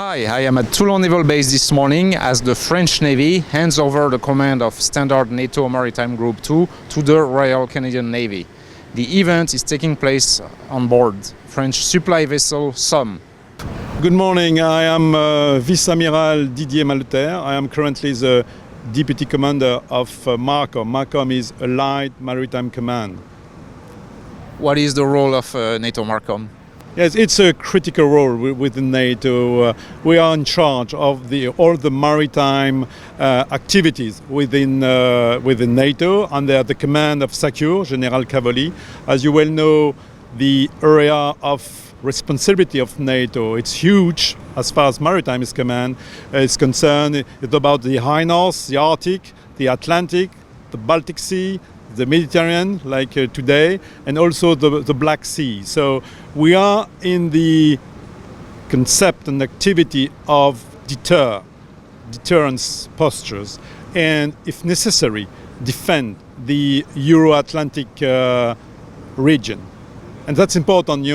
Hi, I am at Toulon Naval Base this morning as the French Navy hands over the command of Standard NATO Maritime Group 2 to the Royal Canadian Navy. The event is taking place on board French supply vessel Somme. Good morning, I am Vice-Admiral Didier Maleterre. I am currently the Deputy Commander of MARCOM. MARCOM is Allied Maritime Command. What is the role of NATO MARCOM? Yes, it's a critical role within NATO. We are in charge of all the maritime activities within NATO under the command of SACEUR, General Cavalli. As you well know, the area of responsibility of NATO, it's huge as far as maritime is concerned. It's about the High North, the Arctic, the Atlantic, the Baltic Sea, the Mediterranean, like today, and also the Black Sea. So we are in the concept and activity of deterrence postures, and if necessary, defend the Euro-Atlantic region. And that's important,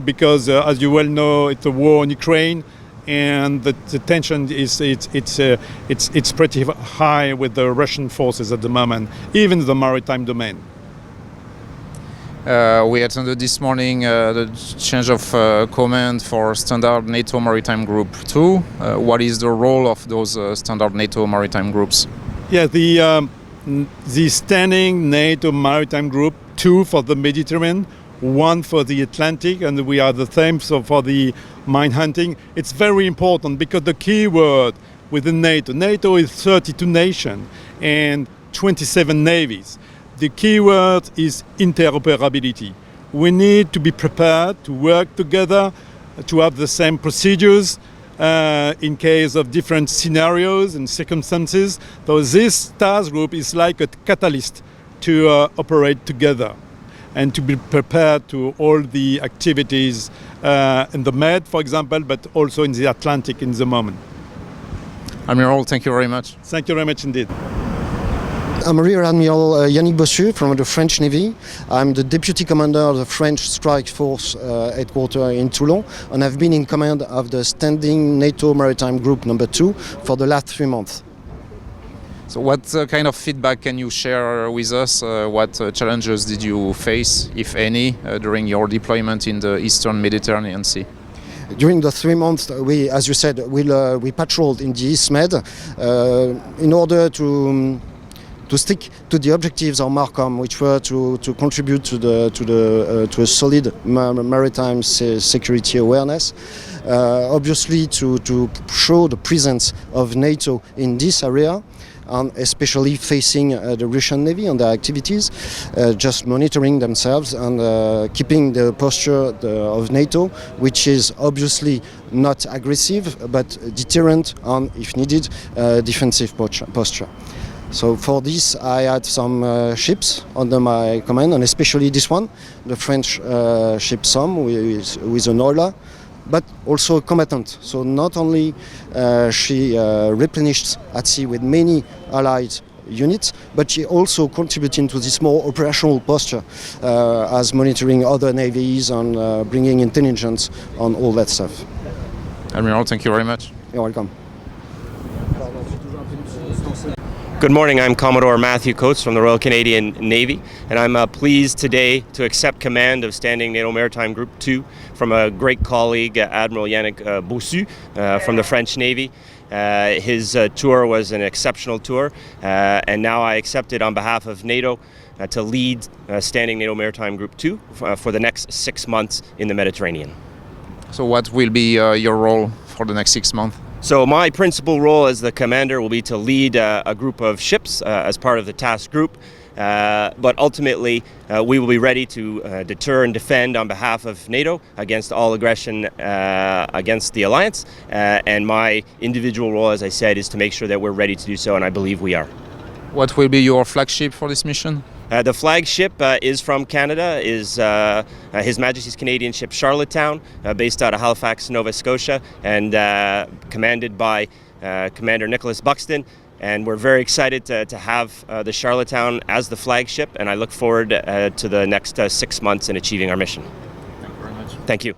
because as you well know, it's a war in Ukraine, and the tension it's pretty high with the Russian forces at the moment, even in the maritime domain. We attended this morning the change of command for Standard NATO Maritime Group 2. What is the role of those Standard NATO Maritime Groups? Yeah, the Standing NATO Maritime Group 2 for the Mediterranean, 1 for the Atlantic, and we are the same for the mine hunting. It's very important because the key word within NATO is 32 nations and 27 navies. The key word is interoperability. We need to be prepared to work together, to have the same procedures in case of different scenarios and circumstances. So this task group is like a catalyst to operate together and to be prepared to all the activities in the Med, for example, but also in the Atlantic in the moment. Admiral, thank you very much. Thank you very much indeed. I'm Rear Admiral Yannick Bossu from the French Navy. I'm the Deputy Commander of the French Strike Force headquarters in Toulon, and I've been in command of the Standing NATO Maritime Group number 2 for the last 3 months. So what kind of feedback can you share with us? What challenges did you face, if any, during your deployment in the Eastern Mediterranean Sea? During the 3 months, as you said, we patrolled in the East Med in order to stick to the objectives of MARCOM, which were to contribute to a solid maritime security awareness. Obviously, to show the presence of NATO in this area, and especially facing the Russian Navy and their activities, just monitoring themselves and keeping the posture of NATO, which is obviously not aggressive but deterrent and, if needed, defensive posture. So for this, I had some ships under my command, and especially this one, the French ship Somme, with an oiler, but also a combatant. So not only she replenished at sea with many allied units, but she also contributing to this more operational posture as monitoring other navies and bringing intelligence on all that stuff. Admiral, thank you very much. You're welcome. Good morning, I'm Commodore Matthew Coates from the Royal Canadian Navy, and I'm pleased today to accept command of Standing NATO Maritime Group 2 from a great colleague, Admiral Yannick Bossu from the French Navy. His tour was an exceptional tour, and now I accepted on behalf of NATO to lead Standing NATO Maritime Group 2 for the next 6 months in the Mediterranean. So what will be your role for the next 6 months? So my principal role as the commander will be to lead a group of ships as part of the task group, but ultimately we will be ready to deter and defend on behalf of NATO against all aggression against the alliance, and my individual role, as I said, is to make sure that we're ready to do so, and I believe we are. What will be your flagship for this mission? The flagship is from Canada, is His Majesty's Canadian ship Charlottetown, based out of Halifax, Nova Scotia, and commanded by Commander Nicholas Buxton. And we're very excited to have the Charlottetown as the flagship, and I look forward to the next 6 months in achieving our mission. Thank you very much. Thank you.